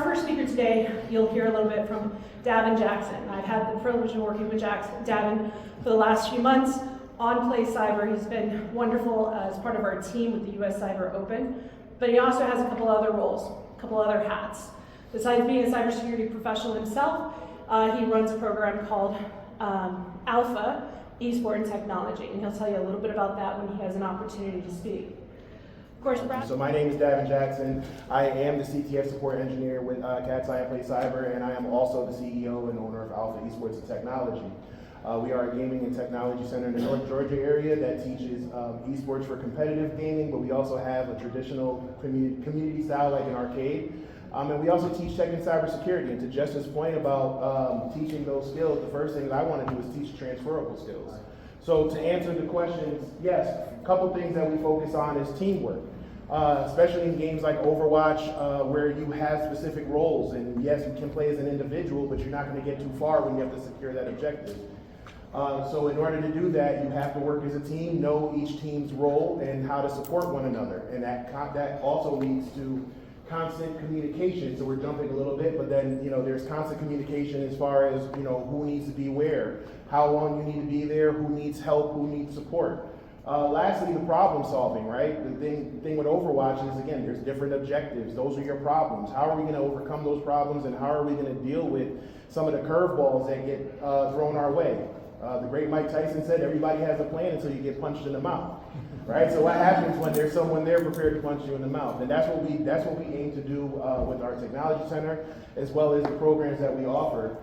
first speaker today, you'll hear a little bit from Davin Jackson. I've had the privilege of working with Davin for the last few months on Play Cyber. He's been wonderful as part of our team with the US Cyber Open, but he also has a couple other roles, a couple other hats. Besides being a cybersecurity professional himself, he runs a program called Alpha, Esports Technology, and he'll tell you a little bit about that when he has an opportunity to speak. Of course, Brad. So my name is Davin Jackson. I am the CTF support engineer with Cat's Eye and Play Cyber, and I am also the CEO and owner of Alpha Esports Technology. We are a gaming and technology center in the North Georgia area that teaches esports for competitive gaming, but we also have a traditional community style like an arcade. And we also teach tech and cybersecurity. And to Jess's point about teaching those skills, the first thing that I want to do is teach transferable skills. So to answer the questions, yes, a couple things that we focus on is teamwork, especially in games like Overwatch where you have specific roles. And yes, you can play as an individual, but you're not going to get too far when you have to secure that objective. So in order to do that, you have to work as a team, know each team's role and how to support one another. And that also leads to constant communication. So we're jumping a little bit, but then there's constant communication as far as who needs to be where, how long you need to be there, who needs help, who needs support. Lastly, the problem solving, right? The thing with Overwatch is, again, there's different objectives. Those are your problems. How are we going to overcome those problems, and how are we going to deal with some of the curveballs that get thrown our way? The great Mike Tyson said, everybody has a plan until you get punched in the mouth, right? So what happens when there's someone there prepared to punch you in the mouth? And that's what we aim to do with our technology center, as well as the programs that we offer,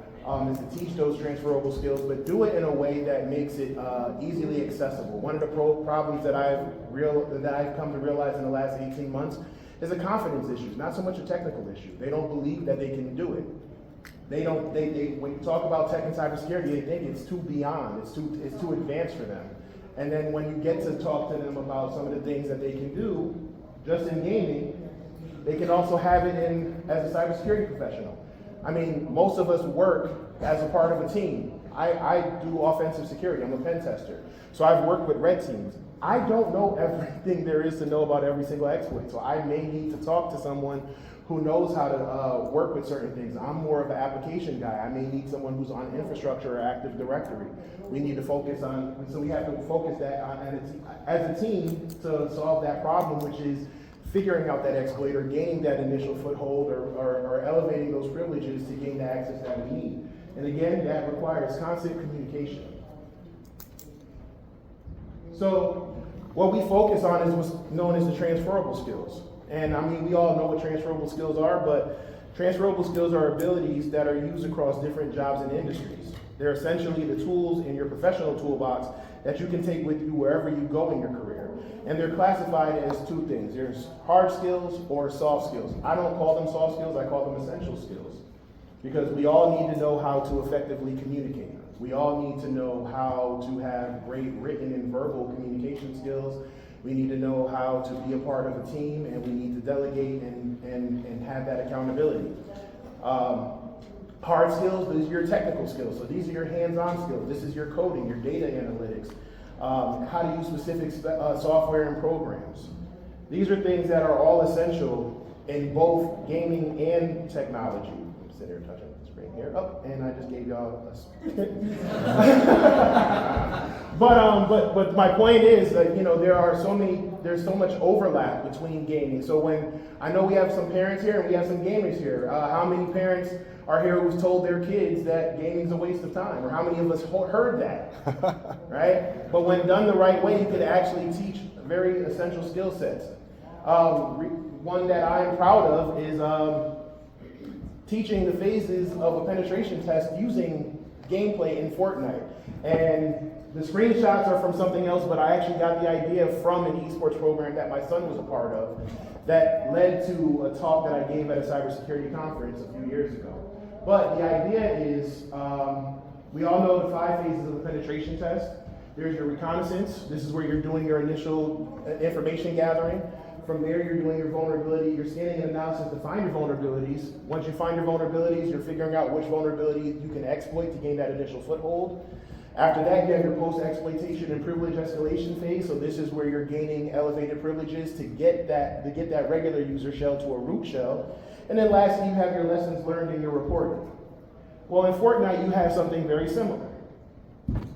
is to teach those transferable skills, but do it in a way that makes it easily accessible. One of the problems that I've come to realize in the last 18 months is a confidence issue, not so much a technical issue. They don't believe that they can do it. When you talk about tech and cybersecurity, they think it's too beyond, it's too advanced for them. And then when you get to talk to them about some of the things that they can do, just in gaming, they can also have it as a cybersecurity professional. I mean, most of us work as a part of a team. I do offensive security, I'm a pen tester. So I've worked with red teams. I don't know everything there is to know about every single exploit, so I may need to talk to someone who knows how to work with certain things. I'm more of an application guy. I may need someone who's on infrastructure or Active Directory. We need to focus on, so we have to focus that on as a team to solve that problem, which is figuring out that exploit or gaining that initial foothold or elevating those privileges to gain the access that we need. And again, that requires constant communication. So what we focus on is what's known as the transferable skills. And I mean, we all know what transferable skills are, but transferable skills are abilities that are used across different jobs and industries. They're essentially the tools in your professional toolbox that you can take with you wherever you go in your career. And they're classified as two things. There's hard skills or soft skills. I don't call them soft skills, I call them essential skills. Because we all need to know how to effectively communicate. We all need to know how to have great written and verbal communication skills. We need to know how to be a part of a team, and we need to delegate and have that accountability. Hard skills, these are your technical skills. So these are your hands-on skills. This is your coding, your data analytics, how to use specific software and programs. These are things that are all essential in both gaming and technology. I'm sitting here touching the screen here. Oh, and I just gave y'all a But my point is that there's so much overlap between gaming. So when I know we have some parents here and we have some gamers here, how many parents are here who've told their kids that gaming's a waste of time? Or how many of us heard that, right? But when done the right way, you could actually teach very essential skill sets. One that I'm proud of is teaching the phases of a penetration test using gameplay in Fortnite. And the screenshots are from something else, but I actually got the idea from an esports program that my son was a part of that led to a talk that I gave at a cybersecurity conference a few years ago. But the idea is, we all know the 5 phases of a penetration test. There's your reconnaissance. This is where you're doing your initial information gathering. From there, you're doing your vulnerability, you're scanning and analysis to find your vulnerabilities. Once you find your vulnerabilities, you're figuring out which vulnerabilities you can exploit to gain that initial foothold. After that, you have your post-exploitation and privilege escalation phase. So this is where you're gaining elevated privileges to get that regular user shell to a root shell. And then lastly, you have your lessons learned and your reporting. Well, in Fortnite, you have something very similar.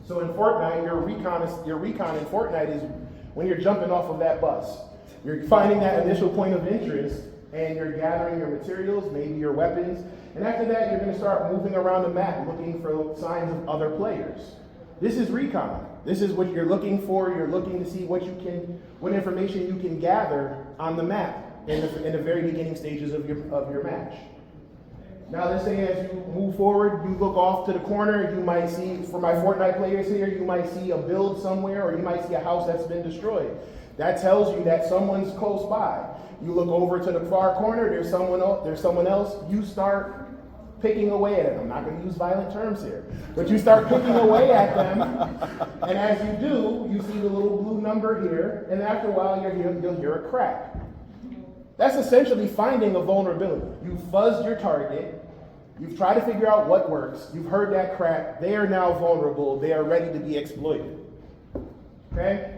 So in Fortnite, your recon in Fortnite is when you're jumping off of that bus. You're finding that initial point of interest, and you're gathering your materials, maybe your weapons, and after that, you're going to start moving around the map looking for signs of other players. This is recon. This is what you're looking for. You're looking to see what information you can gather on the map in the very beginning stages of your match. Now let's say as you move forward, you look off to the corner, you might see, for my Fortnite players here, you might see a build somewhere, or you might see a house that's been destroyed. That tells you that someone's close by. You look over to the far corner, there's someone else, you start picking away at them. I'm not going to use violent terms here, but you start picking away at them, and as you do, you see the little blue number here, and after a while you'll hear a crack. That's essentially finding a vulnerability. You've fuzzed your target, you've tried to figure out what works, you've heard that crack, they are now vulnerable, they are ready to be exploited. Okay?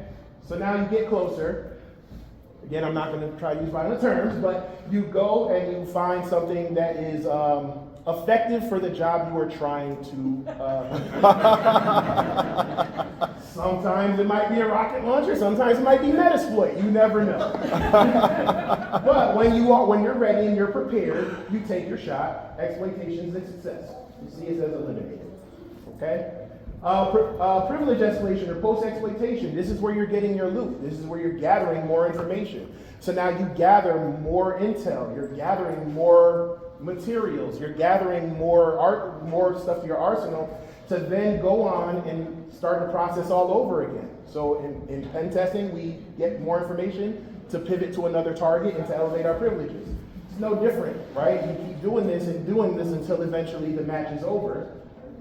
So now you get closer. Again, I'm not going to try to use violent terms, but you go and you find something that is effective for the job you are trying to. Sometimes it might be a rocket launcher, sometimes it might be Metasploit. You never know. But when you're ready and you're prepared, you take your shot. Exploitations and success. You see it says eliminated. Okay? Privilege escalation or post-exploitation. This is where you're getting your loot. This is where you're gathering more information. So now you gather more intel. You're gathering more materials. You're gathering more stuff to your arsenal to then go on and start the process all over again. So in pen testing, we get more information to pivot to another target and to elevate our privileges. It's no different, right? You keep doing this until eventually the match is over.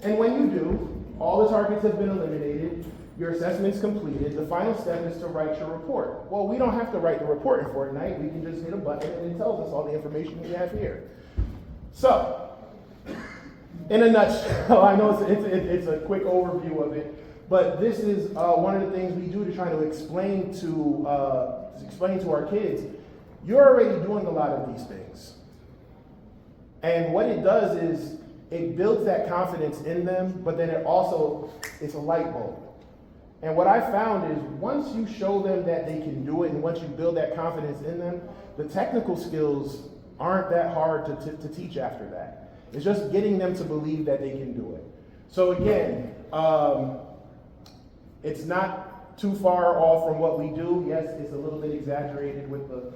And when you do, all the targets have been eliminated, your assessment's completed, the final step is to write your report. Well, we don't have to write the report in Fortnite, we can just hit a button and it tells us all the information we have here. So, in a nutshell, I know it's a quick overview of it, but this is one of the things we do to try to explain to our kids, you're already doing a lot of these things. And what it does is, it builds that confidence in them, but then it's a light bulb. And what I found is once you show them that they can do it and once you build that confidence in them, the technical skills aren't that hard to teach after that. It's just getting them to believe that they can do it. So again, it's not too far off from what we do. Yes, it's a little bit exaggerated with the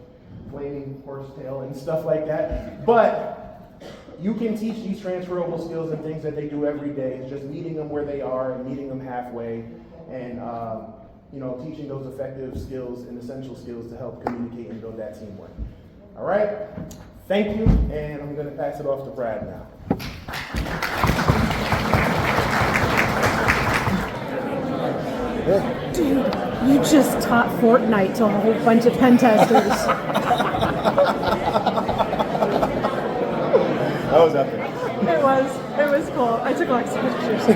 flaming horsetail and stuff like that, but you can teach these transferable skills and things that they do every day. It's just meeting them where they are and meeting them halfway and teaching those effective skills and essential skills to help communicate and build that teamwork. All right? Thank you, and I'm going to pass it off to Brad now. Dude, you just taught Fortnite to a whole bunch of pen testers. That was epic. It was cool. I took lots of pictures.